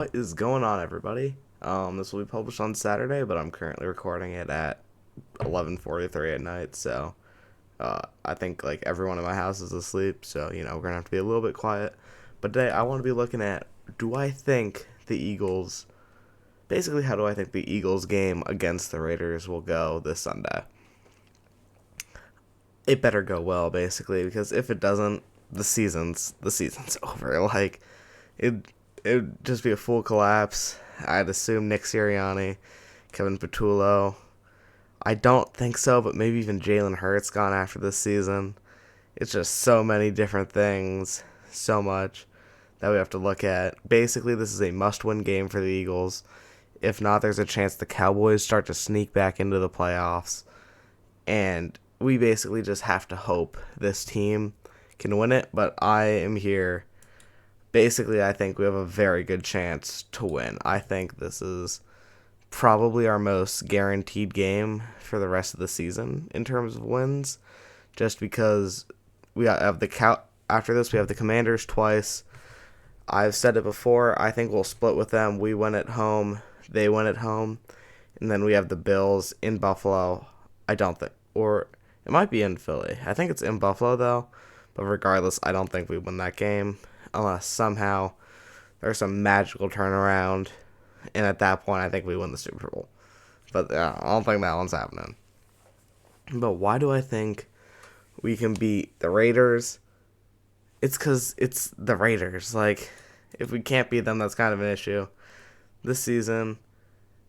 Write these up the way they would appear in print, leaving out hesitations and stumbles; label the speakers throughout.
Speaker 1: What is going on, everybody? This will be published on Saturday, but I'm currently recording it at 11:43 at night. So, I think like everyone in my house is asleep. So we're gonna have to be a little bit quiet. But today I want to be looking at, do I think the Eagles, basically how do I think the Eagles game against the Raiders will go this Sunday? It better go well, basically, because if it doesn't, the season's over. Like it it'd just be a full collapse. I'd assume Nick Sirianni, Kevin Patullo. I don't think so, but maybe even Jalen Hurts gone after this season. It's just so many different things, so much that we have to look at. Basically, this is a must-win game for the Eagles. If not, there's a chance the Cowboys start to sneak back into the playoffs, and we basically just have to hope this team can win it. But I am here. Basically, I think we have a very good chance to win. I think this is probably our most guaranteed game for the rest of the season in terms of wins, just because we have after this we have the Commanders twice. I've said it before. I think we'll split with them. We win at home, they win at home, and then we have the Bills in Buffalo. I don't think, or it might be in Philly. I think it's in Buffalo though. But regardless, I don't think we win that game unless somehow there's some magical turnaround, and at that point, I think we win the Super Bowl. But I don't think that one's happening. But why do I think we can beat the Raiders? It's because it's the Raiders. Like, if we can't beat them, that's kind of an issue. This season,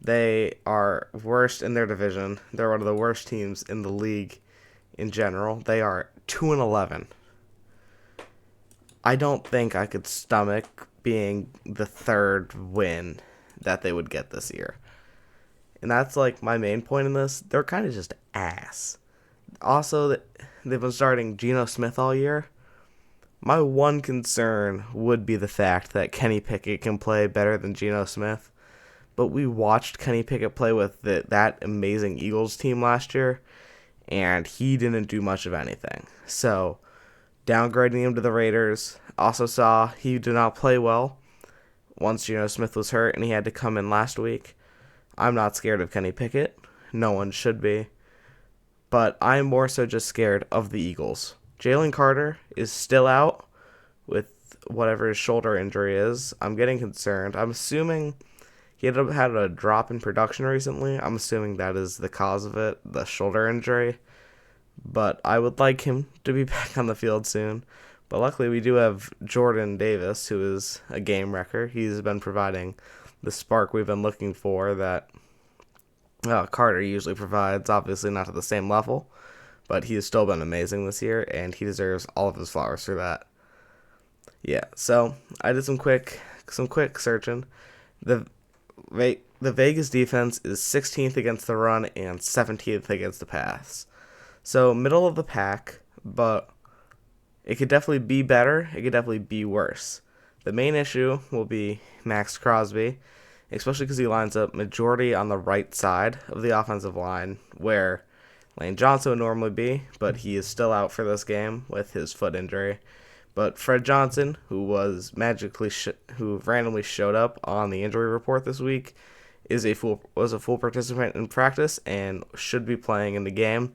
Speaker 1: they are worst in their division. They're one of the worst teams in the league in general. They are 2-11. I don't think I could stomach being the third win that they would get this year. And that's like my main point in this. They're kind of just ass. Also, they've been starting Geno Smith all year. My one concern would be the fact that Kenny Pickett can play better than Geno Smith. But we watched Kenny Pickett play with that amazing Eagles team last year, and he didn't do much of anything. So, downgrading him to the Raiders, also saw he did not play well once Geno Smith was hurt and he had to come in last week. I'm not scared of Kenny Pickett. No one should be. But I'm more so just scared of the Eagles. Jalen Carter is still out with whatever his shoulder injury is. I'm getting concerned. I'm assuming he had a drop in production recently. I'm assuming that is the cause of it, the shoulder injury. But I would like him to be back on the field soon. But luckily, we do have Jordan Davis, who is a game wrecker. He's been providing the spark we've been looking for that Carter usually provides. Obviously, not to the same level, but he has still been amazing this year, and he deserves all of his flowers for that. Yeah, so I did some quick searching. The the Vegas defense is 16th against the run and 17th against the pass. So middle of the pack, but it could definitely be better. It could definitely be worse. The main issue will be Max Crosby, especially because he lines up majority on the right side of the offensive line, where Lane Johnson would normally be, but he is still out for this game with his foot injury. But Fred Johnson, who was who randomly showed up on the injury report this week, was a full participant in practice and should be playing in the game.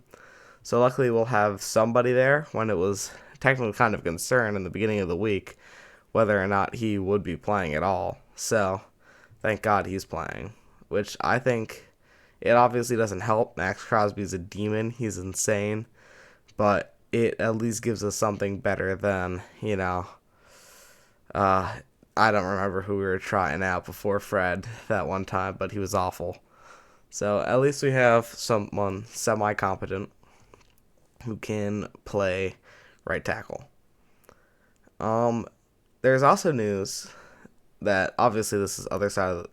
Speaker 1: So luckily we'll have somebody there, when it was technically kind of a concern in the beginning of the week whether or not he would be playing at all. So thank God he's playing, which I think it obviously doesn't help. Max Crosby's a demon. He's insane. But it at least gives us something better than, I don't remember who we were trying out before Fred that one time, but he was awful. So at least we have someone semi-competent who can play right tackle. There's also news that obviously this is other side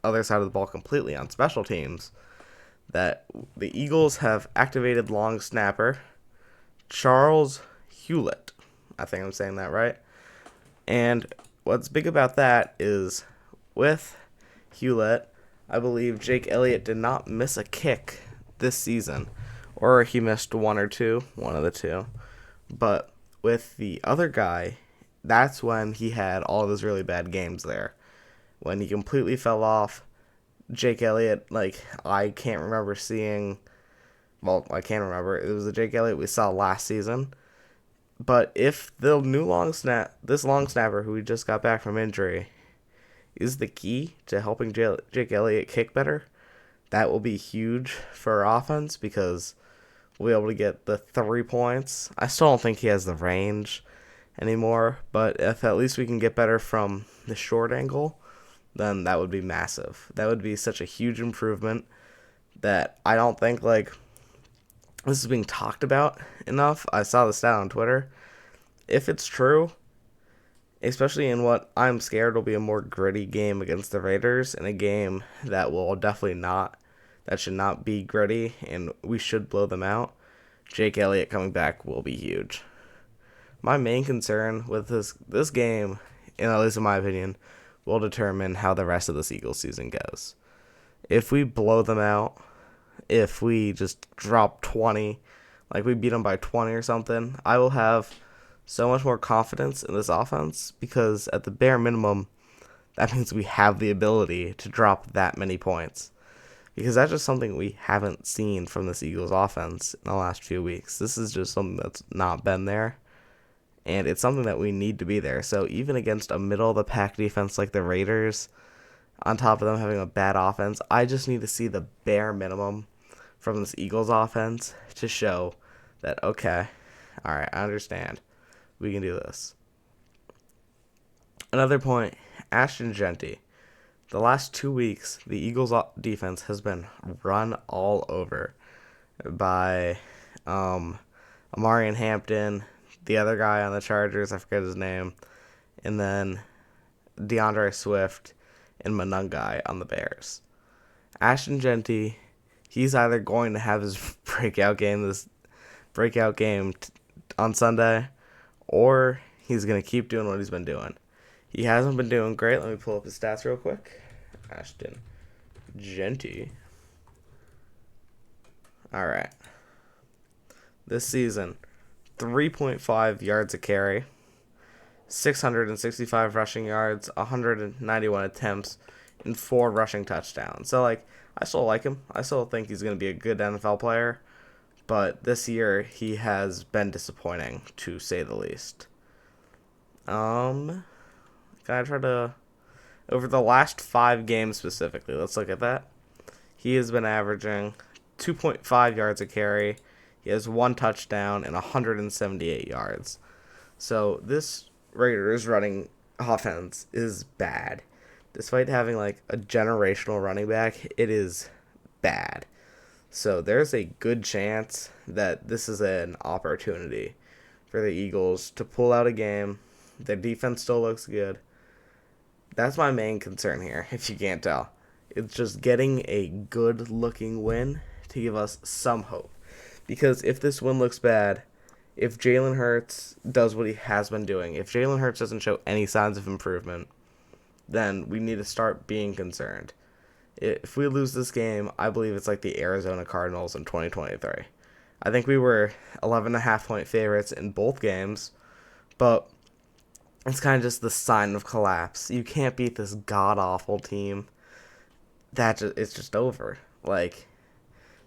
Speaker 1: of the ball completely on special teams, that the Eagles have activated long snapper Charles Hewlett. I think I'm saying that right. And what's big about that is with Hewlett, I believe Jake Elliott did not miss a kick this season, or he missed one or two, one of the two. But with the other guy, that's when he had all of his really bad games there. when he completely fell off. Jake Elliott, like, I can't remember seeing. Well, I can't remember. It was the Jake Elliott we saw last season. But if the new this long snapper who we just got back from injury, is the key to helping Jake Elliott kick better, that will be huge for our offense because we'll be able to get the 3 points. I still don't think he has the range anymore, but if at least we can get better from the short angle, then that would be massive. That would be such a huge improvement that I don't think, like, this is being talked about enough. I saw the stat on Twitter. If it's true, especially in what I'm scared will be a more gritty game against the Raiders, and a game that will definitely not, that should not be gritty, and we should blow them out, Jake Elliott coming back will be huge. My main concern with this game, and at least in my opinion, will determine how the rest of this Eagles season goes. If we blow them out, if we just drop 20, like we beat them by 20 or something, I will have so much more confidence in this offense because at the bare minimum, that means we have the ability to drop that many points. Because that's just something we haven't seen from this Eagles offense in the last few weeks. This is just something that's not been there. And it's something that we need to be there. So even against a middle-of-the-pack defense like the Raiders, on top of them having a bad offense, I just need to see the bare minimum from this Eagles offense to show that, okay, all right, I understand. We can do this. Another point, Ashton Genty. The last 2 weeks, the Eagles defense has been run all over by Amarian Hampton, the other guy on the Chargers, I forget his name, and then DeAndre Swift and Monungai on the Bears. Ashton Genty, he's either going to have his breakout game on Sunday, or he's going to keep doing what he's been doing. He hasn't been doing great. Let me pull up his stats real quick. Ashton Genty. All right. This season, 3.5 yards a carry, 665 rushing yards, 191 attempts, and 4 rushing touchdowns. So, like, I still like him. I still think he's going to be a good NFL player. But this year, he has been disappointing, to say the least. Can I try to... Over the last 5 games specifically, let's look at that. He has been averaging 2.5 yards a carry. He has 1 touchdown and 178 yards. So this Raiders running offense is bad. Despite having like a generational running back, it is bad. So there's a good chance that this is an opportunity for the Eagles to pull out a game. Their defense still looks good. That's my main concern here, if you can't tell. It's just getting a good-looking win to give us some hope. Because if this win looks bad, if Jalen Hurts does what he has been doing, if Jalen Hurts doesn't show any signs of improvement, then we need to start being concerned. If we lose this game, I believe it's like the Arizona Cardinals in 2023. I think we were 11.5-point favorites in both games, but it's kind of just the sign of collapse. You can't beat this god-awful team. It's just over. Like,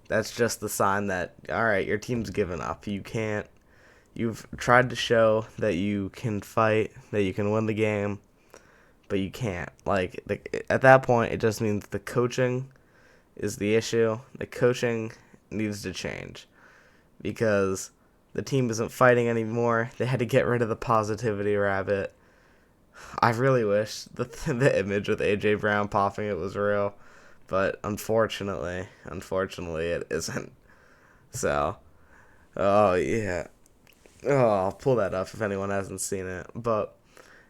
Speaker 1: that's just the sign that, all right, your team's given up. You've tried to show that you can fight, that you can win the game, but you can't. Like, at that point, it just means the coaching is the issue. The coaching needs to change because the team isn't fighting anymore. They had to get rid of the positivity rabbit. I really wish the image with A.J. Brown popping it was real, but unfortunately it isn't. So, oh yeah. Oh, I'll pull that up if anyone hasn't seen it. But,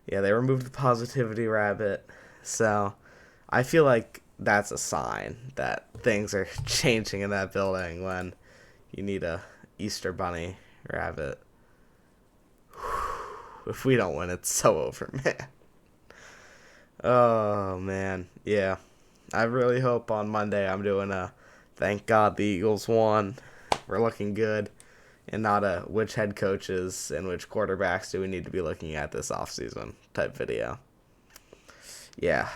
Speaker 1: yeah, they removed the positivity rabbit. So, I feel like that's a sign that things are changing in that building when you need a Easter Bunny rabbit. If we don't win, it's so over, man. Oh, man. Yeah. I really hope on Monday I'm doing a thank God the Eagles won. We're looking good. And not a which head coaches and which quarterbacks do we need to be looking at this offseason type video. Yeah.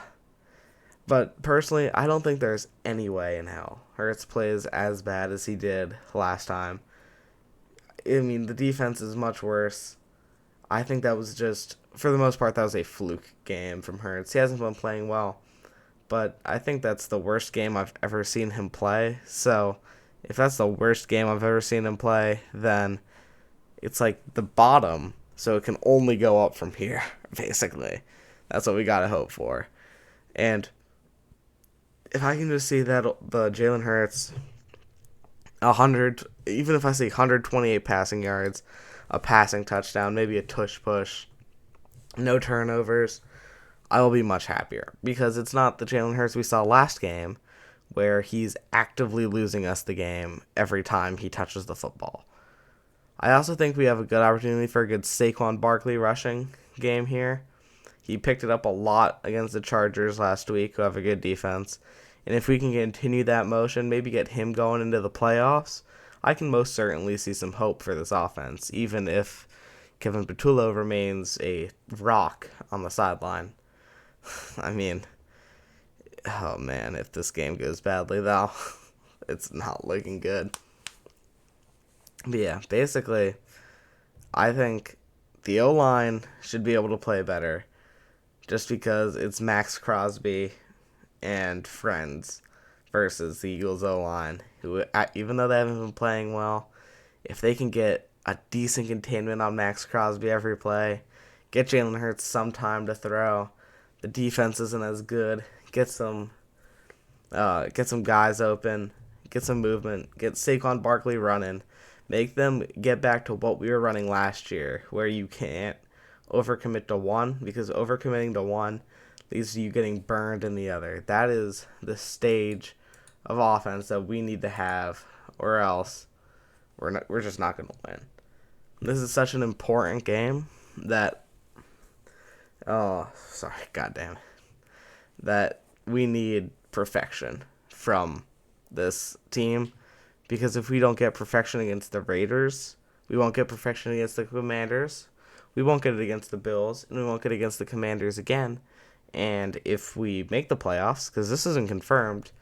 Speaker 1: But personally, I don't think there's any way in hell Hurts plays as bad as he did last time. I mean, the defense is much worse. I think that was just, for the most part, that was a fluke game from Hurts. He hasn't been playing well, but I think that's the worst game I've ever seen him play. So, if that's the worst game I've ever seen him play, then it's like the bottom, so it can only go up from here, basically. That's what we gotta hope for. And if I can just see that the Jalen Hurts 100, even if I see 128 passing yards, a passing touchdown, maybe a tush push, no turnovers, I will be much happier because it's not the Jalen Hurts we saw last game where he's actively losing us the game every time he touches the football. I also think we have a good opportunity for a good Saquon Barkley rushing game here. He picked it up a lot against the Chargers last week, who have a good defense. And if we can continue that motion, maybe get him going into the playoffs, I can most certainly see some hope for this offense, even if Kevin Patullo remains a rock on the sideline. I mean, oh man, if this game goes badly, though, it's not looking good. But yeah, basically, I think the O-line should be able to play better just because it's Max Crosby and friends versus the Eagles O-line, who, even though they haven't been playing well, if they can get a decent containment on Max Crosby every play, get Jalen Hurts some time to throw, the defense isn't as good, get some guys open, get some movement, get Saquon Barkley running, make them get back to what we were running last year, where you can't overcommit to one, because overcommitting to one leads to you getting burned in the other. That is the stage of offense that we need to have, or else we're just not going to win. This is such an important game that, oh, sorry, goddamn, that we need perfection from this team, because if we don't get perfection against the Raiders, we won't get perfection against the Commanders, we won't get it against the Bills, and we won't get it against the Commanders again. And if we make the playoffs, because this isn't confirmed,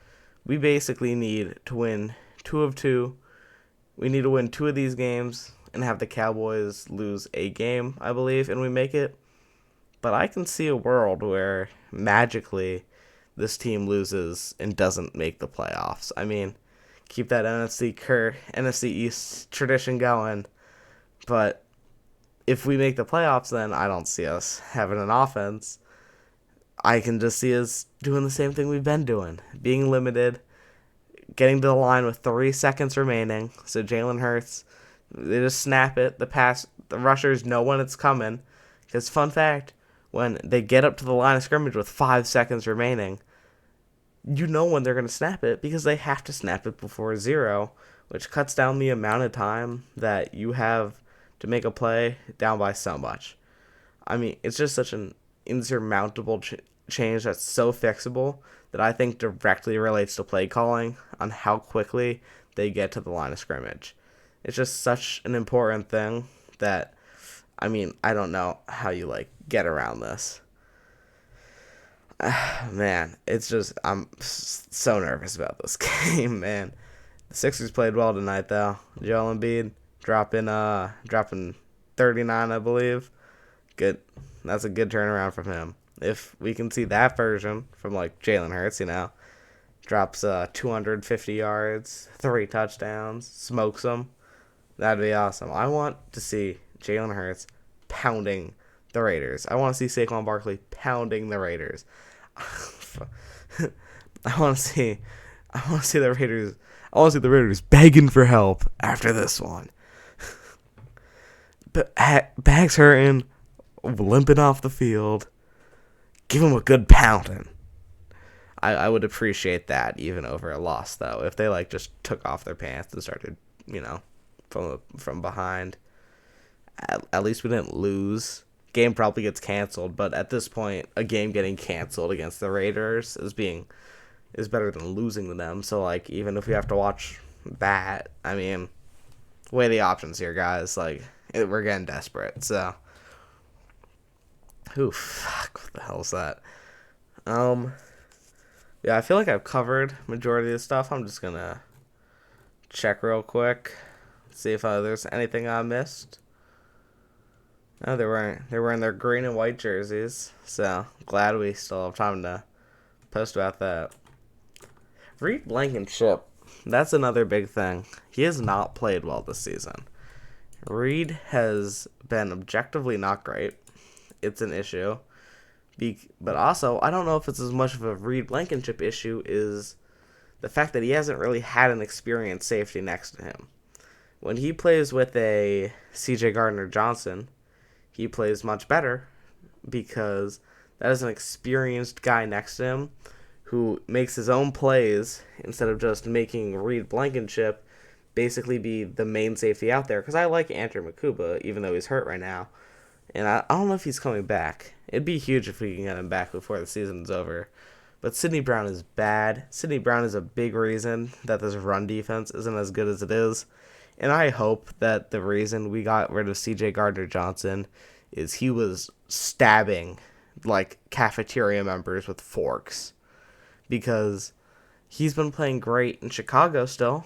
Speaker 1: we basically need to win 2 of 2. We need to win 2 of these games and have the Cowboys lose a game, I believe, and we make it. But I can see a world where magically this team loses and doesn't make the playoffs. I mean, keep that NFC East tradition going. But if we make the playoffs, then I don't see us having an offense. I can just see us doing the same thing we've been doing. Being limited, getting to the line with 3 seconds remaining. So Jalen Hurts, they just snap it. The rushers know when it's coming. Because fun fact, when they get up to the line of scrimmage with 5 seconds remaining, you know when they're going to snap it because they have to snap it before 0, which cuts down the amount of time that you have to make a play down by so much. I mean, it's just such an insurmountable change that's so fixable that I think directly relates to play calling on how quickly they get to the line of scrimmage. It's just such an important thing that, I mean, I don't know how you get around this. Man, it's just, I'm so nervous about this game, man. The Sixers played well tonight, though. Joel Embiid dropping 39, I believe. Good. That's a good turnaround from him. If we can see that version from Jalen Hurts, drops 250 yards, 3 touchdowns, smokes them, that'd be awesome. I want to see Jalen Hurts pounding the Raiders. I want to see Saquon Barkley pounding the Raiders. I want to see the Raiders. I want to see the Raiders begging for help after this one. But bags hurting, limping off the field. Give him a good pounding. I would appreciate that even over a loss, though. If they just took off their pants and started, from behind. At least we didn't lose. Game probably gets canceled, but at this point, a game getting canceled against the Raiders is better than losing to them. So even if we have to watch that, I mean, weigh the options here, guys. We're getting desperate. So, fuck, what the hell's that? Yeah, I feel like I've covered majority of the stuff. I'm just gonna check real quick, see if there's anything I missed. No, they were in their green and white jerseys, so glad we still have time to post about that. Reed Blankenship, that's another big thing. He has not played well this season. Reed has been objectively not great. It's an issue. But also, I don't know if it's as much of a Reed Blankenship issue is the fact that he hasn't really had an experienced safety next to him. When he plays with a CJ Gardner Johnson, he plays much better because that is an experienced guy next to him who makes his own plays instead of just making Reed Blankenship basically be the main safety out there. Because I like Andrew Makuba, even though he's hurt right now. And I don't know if he's coming back. It'd be huge if we can get him back before the season's over. But Sidney Brown is bad. Sidney Brown is a big reason that this run defense isn't as good as it is. And I hope that the reason we got rid of CJ Gardner Johnson is he was stabbing like cafeteria members with forks. Because he's been playing great in Chicago still.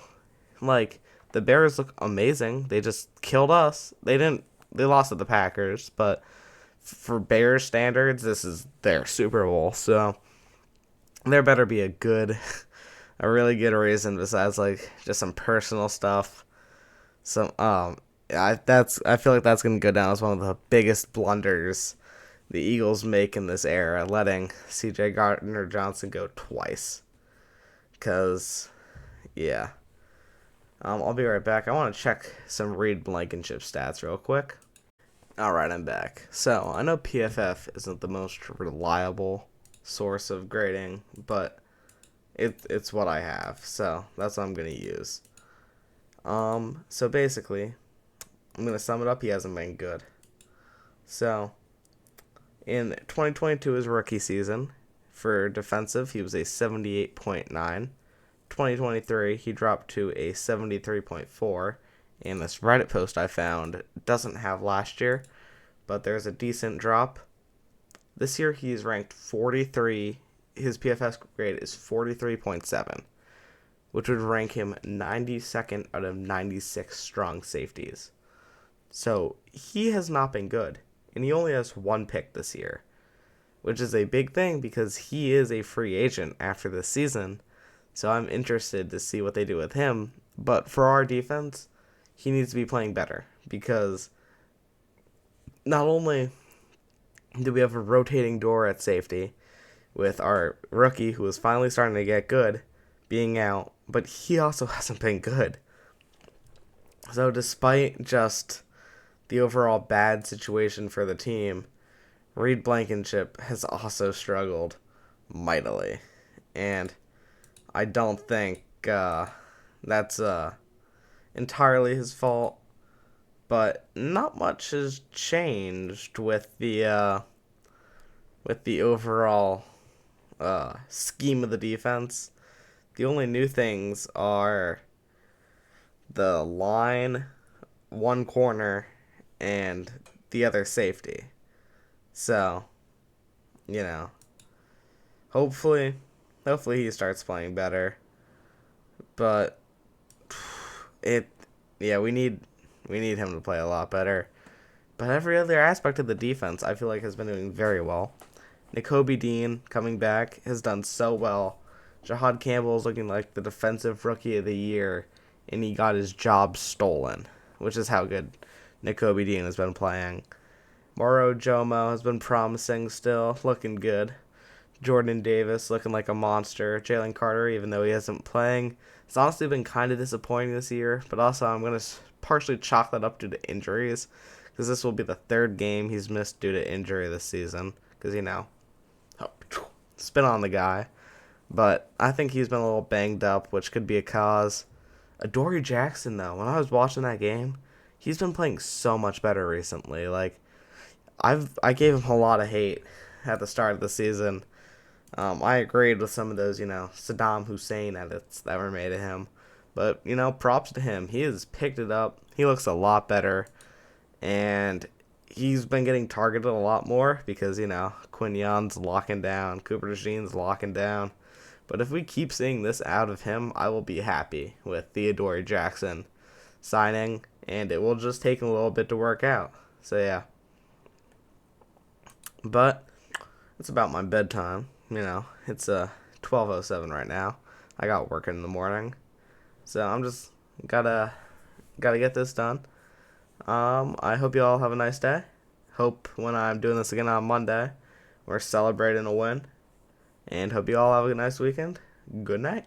Speaker 1: Like, the Bears look amazing. They just killed us. They lost to the Packers, but for Bears standards, this is their Super Bowl. So there better be a really good reason besides like just some personal stuff. So I feel like that's gonna go down as one of the biggest blunders the Eagles make in this era, letting C.J. Gardner Johnson go twice. Cause yeah, I'll be right back. I want to check some Reed Blankenship stats real quick. Alright, I'm back. So, I know PFF isn't the most reliable source of grading, but it's what I have, so that's what I'm going to use. So basically, I'm going to sum it up, he hasn't been good. So, in 2022, his rookie season, for defensive, he was a 78.9. 2023, he dropped to a 73.4. And this Reddit post I found doesn't have last year, but there's a decent drop. This year he's ranked 43. His PFS grade is 43.7, which would rank him 92nd out of 96 strong safeties. So he has not been good, and he only has one pick this year, which is a big thing because he is a free agent after this season. So I'm interested to see what they do with him. But for our defense, he needs to be playing better because not only do we have a rotating door at safety with our rookie who is finally starting to get good being out, but he also hasn't been good. So despite just the overall bad situation for the team, Reed Blankenship has also struggled mightily. And I don't think that's entirely his fault, but not much has changed with the overall scheme of the defense. The only new things are the line, one corner, and the other safety. So, you know, hopefully he starts playing better. But we need him to play a lot better. But every other aspect of the defense, I feel like has been doing very well. Nakobe Dean coming back has done so well. Jahad Campbell is looking like the defensive rookie of the year, and he got his job stolen, which is how good Nakobe Dean has been playing. Moro Jomo has been promising still, looking good. Jordan Davis looking like a monster. Jalen Carter, even though he isn't playing, it's honestly been kind of disappointing this year, but also I'm going to partially chalk that up due to injuries, because this will be the third game he's missed due to injury this season, because, spin on the guy. But I think he's been a little banged up, which could be a cause. Adoree Jackson, though, when I was watching that game, he's been playing so much better recently. Like, I gave him a lot of hate at the start of the season. I agreed with some of those, Saddam Hussein edits that were made of him. But, props to him. He has picked it up. He looks a lot better. And he's been getting targeted a lot more because, Quinyon's locking down. Cooper DeJean's locking down. But if we keep seeing this out of him, I will be happy with Theodore Jackson signing, and it will just take a little bit to work out. So yeah. But it's about my bedtime. It's 12:07 right now. I got work in the morning, so I'm just gotta get this done. I hope you all have a nice day. Hope when I'm doing this again on Monday, we're celebrating a win, and hope you all have a nice weekend. Good night.